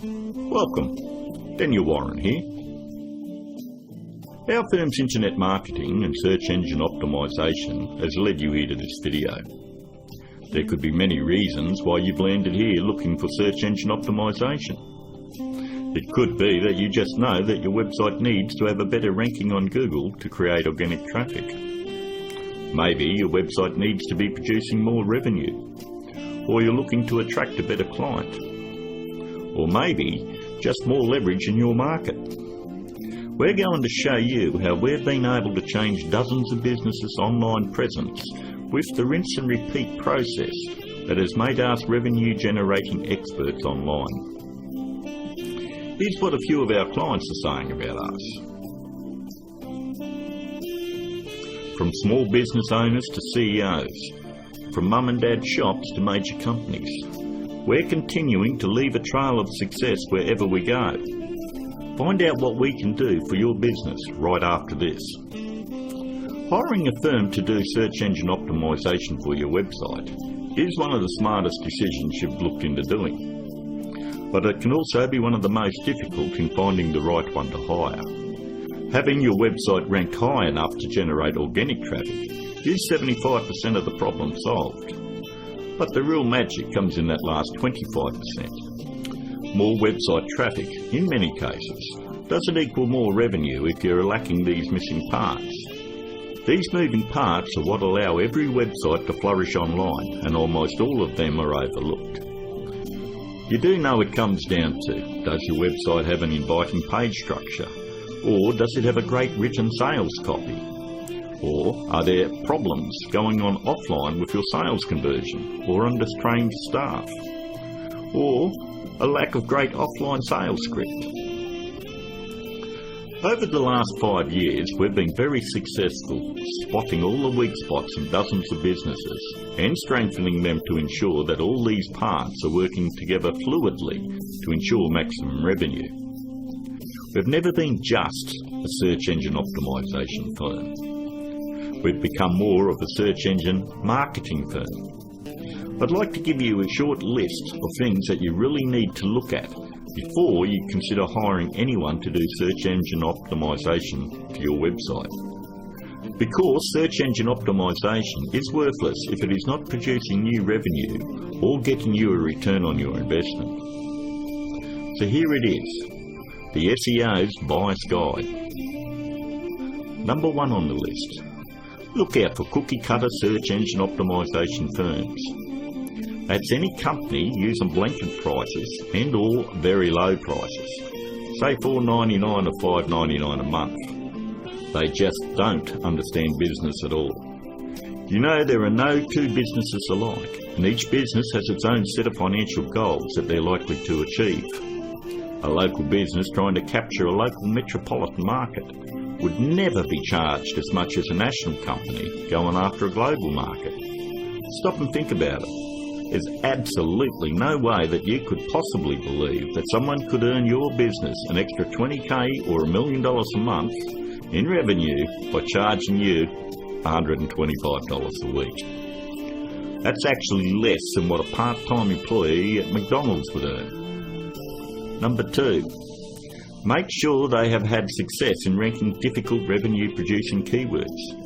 Welcome, Daniel Warren here. Our firm's internet marketing and search engine optimization has led you here to this video. There could be many reasons why you've landed here looking for search engine optimization. It could be that you just know that your website needs to have a better ranking on Google to create organic traffic. Maybe your website needs to be producing more revenue, or you're looking to attract a better client, or maybe just more leverage in your market. We're going to show you how we've been able to change dozens of businesses' online presence with the rinse and repeat process that has made us revenue generating experts online. Here's what a few of our clients are saying about us. From small business owners to CEOs, from mum and dad shops to major companies, we're continuing to leave a trail of success wherever we go. Find out what we can do for your business right after this. Hiring a firm to do search engine optimization for your website is one of the smartest decisions you've looked into doing. But it can also be one of the most difficult in finding the right one to hire. Having your website rank high enough to generate organic traffic is 75% of the problem solved. But the real magic comes in that last 25%. More website traffic, in many cases, doesn't equal more revenue if you're lacking these missing parts. These moving parts are what allow every website to flourish online, and almost all of them are overlooked. You do know it comes down to, does your website have an inviting page structure? Or does it have a great written sales copy? Or are there problems going on offline with your sales conversion or undertrained staff? Or a lack of great offline sales script? Over the last 5 years, we've been very successful spotting all the weak spots in dozens of businesses and strengthening them to ensure that all these parts are working together fluidly to ensure maximum revenue. We've never been just a search engine optimization firm. We've become more of a search engine marketing firm. I'd like to give you a short list of things that you really need to look at before you consider hiring anyone to do search engine optimization for your website. Because search engine optimization is worthless if it is not producing new revenue or getting you a return on your investment. So here it is, the SEO's Buyer's Guide. Number 1 on the list. Look out for cookie-cutter search engine optimization firms. That's any company using blanket prices and or very low prices, say $4.99 or $5.99 a month. They just don't understand business at all. You know, there are no two businesses alike, and each business has its own set of financial goals that they're likely to achieve. A local business trying to capture a local metropolitan market would never be charged as much as a national company going after a global market. Stop and think about it. There's absolutely no way that you could possibly believe that someone could earn your business an extra $20,000 or $1 million a month in revenue by charging you $125 a week. That's actually less than what a part-time employee at McDonald's would earn. Number 2, make sure they have had success in ranking difficult revenue-producing keywords.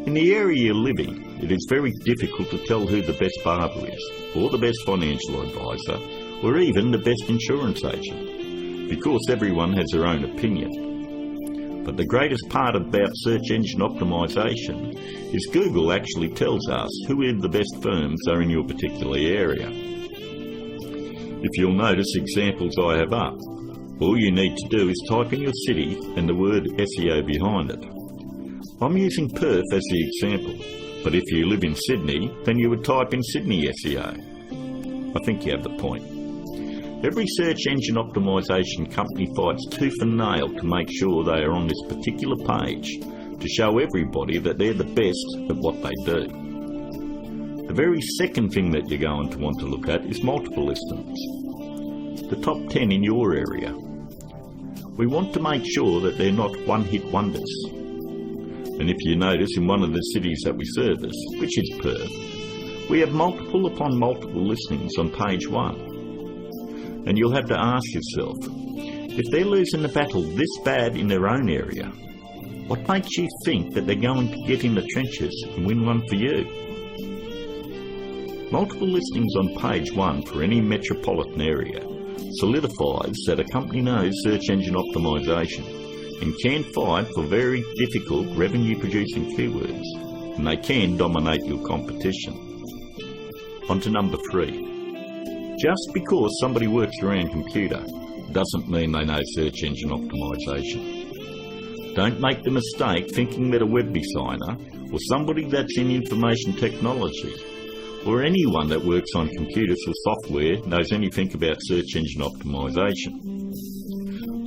In the area you live in, it is very difficult to tell who the best barber is, or the best financial advisor, or even the best insurance agent, because everyone has their own opinion. But the greatest part about search engine optimization is Google actually tells us who the best firms are in your particular area. If you'll notice examples I have up, all you need to do is type in your city and the word SEO behind it. I'm using Perth as the example, but if you live in Sydney, then you would type in Sydney SEO. I think you have the point. Every search engine optimization company fights tooth and nail to make sure they are on this particular page to show everybody that they're the best at what they do. The very second thing that you're going to want to look at is multiple listings. The top 10 in your area. We want to make sure that they're not one-hit wonders. And if you notice in one of the cities that we service, which is Perth, we have multiple upon multiple listings on page 1. And you'll have to ask yourself, if they're losing the battle this bad in their own area, what makes you think that they're going to get in the trenches and win one for you? Multiple listings on page 1 for any metropolitan area solidifies that a company knows search engine optimization and can fight for very difficult revenue-producing keywords, and they can dominate your competition. On to number 3. Just because somebody works around computer doesn't mean they know search engine optimization. Don't make the mistake thinking that a web designer or somebody that's in information technology or anyone that works on computers or software knows anything about search engine optimization.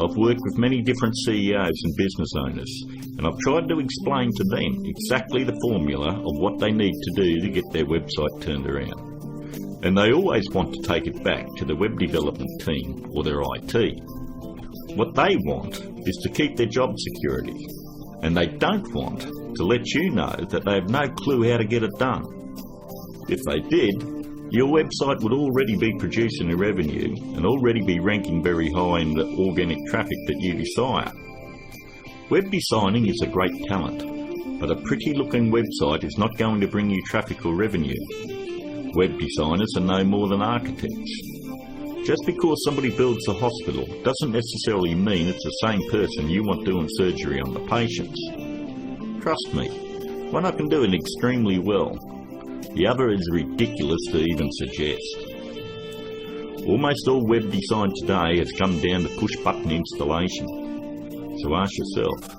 I've worked with many different CEOs and business owners, and I've tried to explain to them exactly the formula of what they need to do to get their website turned around. And they always want to take it back to the web development team or their IT. What they want is to keep their job security, and they don't want to let you know that they have no clue how to get it done. If they did, your website would already be producing a revenue and already be ranking very high in the organic traffic that you desire. Web designing is a great talent, but a pretty looking website is not going to bring you traffic or revenue. Web designers are no more than architects. Just because somebody builds a hospital doesn't necessarily mean it's the same person you want doing surgery on the patients. Trust me, one I can do it extremely well. The other is ridiculous to even suggest. Almost all web design today has come down to push-button installation. So ask yourself,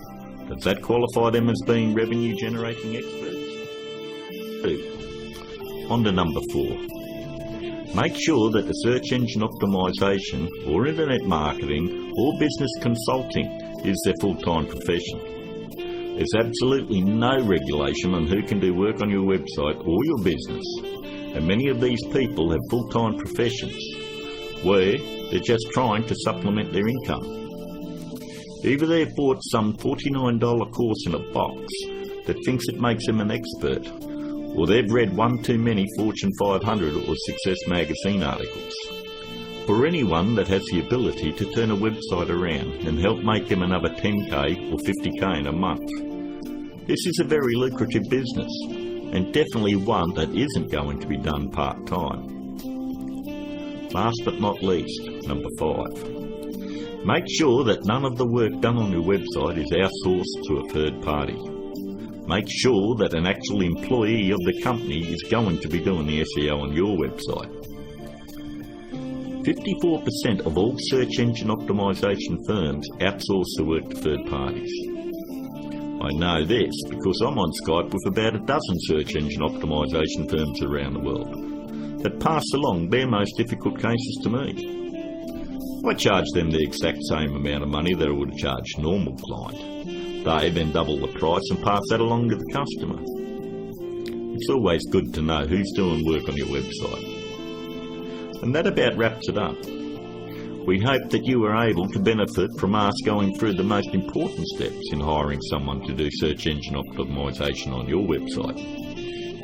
does that qualify them as being revenue-generating experts? 2. On to number 4. Make sure that the search engine optimization or internet marketing or business consulting is their full-time profession. There's absolutely no regulation on who can do work on your website or your business, and many of these people have full-time professions where they're just trying to supplement their income. Either they've bought some $49 course in a box that thinks it makes them an expert, or they've read one too many Fortune 500 or Success magazine articles. For anyone that has the ability to turn a website around and help make them another 10k or 50k in a month. This is a very lucrative business, and definitely one that isn't going to be done part-time. Last but not least, number 5. Make sure that none of the work done on your website is outsourced to a third party. Make sure that an actual employee of the company is going to be doing the SEO on your website. 54% of all search engine optimization firms outsource the work to third parties. I know this because I'm on Skype with about a dozen search engine optimization firms around the world that pass along their most difficult cases to me. I charge them the exact same amount of money that I would charge a normal client. They then double the price and pass that along to the customer. It's always good to know who's doing work on your website. And that about wraps it up. We hope that you were able to benefit from us going through the most important steps in hiring someone to do search engine optimization on your website.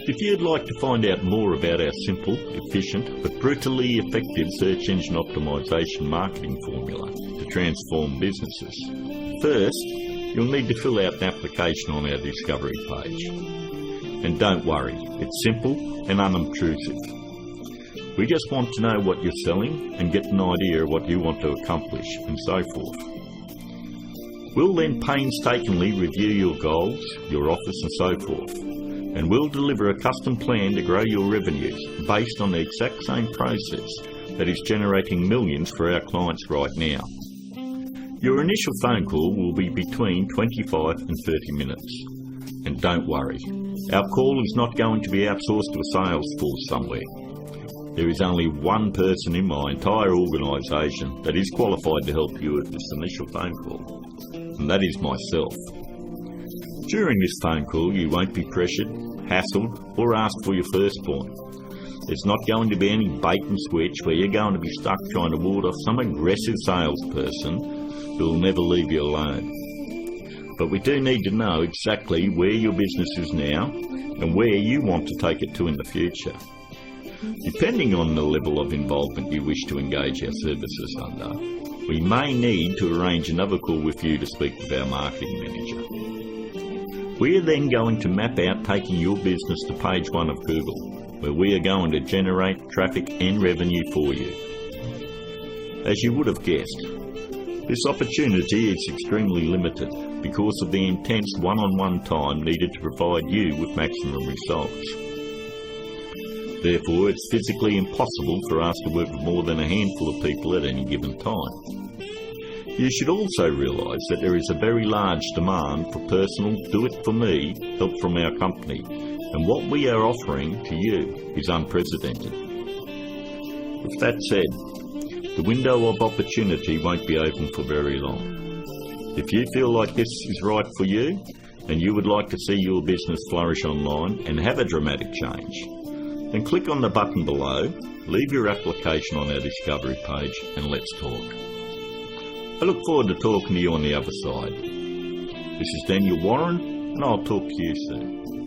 If you'd like to find out more about our simple, efficient, but brutally effective search engine optimization marketing formula to transform businesses, first, you'll need to fill out an application on our Discovery page. And don't worry, it's simple and unobtrusive. We just want to know what you're selling and get an idea of what you want to accomplish and so forth. We'll then painstakingly review your goals, your offers and so forth, and we'll deliver a custom plan to grow your revenues based on the exact same process that is generating millions for our clients right now. Your initial phone call will be between 25 and 30 minutes. And don't worry, our call is not going to be outsourced to a sales force somewhere. There is only one person in my entire organisation that is qualified to help you with this initial phone call, and that is myself. During this phone call, you won't be pressured, hassled, or asked for your firstborn. There's not going to be any bait and switch where you're going to be stuck trying to ward off some aggressive salesperson who will never leave you alone. But we do need to know exactly where your business is now and where you want to take it to in the future. Depending on the level of involvement you wish to engage our services under, we may need to arrange another call with you to speak with our marketing manager. We are then going to map out taking your business to page 1 of Google, where we are going to generate traffic and revenue for you. As you would have guessed, this opportunity is extremely limited because of the intense one-on-one time needed to provide you with maximum results. Therefore, it's physically impossible for us to work with more than a handful of people at any given time. You should also realise that there is a very large demand for personal do-it-for-me help from our company, and what we are offering to you is unprecedented. With that said, the window of opportunity won't be open for very long. If you feel like this is right for you, and you would like to see your business flourish online and have a dramatic change, then click on the button below, leave your application on our discovery page, and let's talk. I look forward to talking to you on the other side. This is Daniel Warren, and I'll talk to you soon.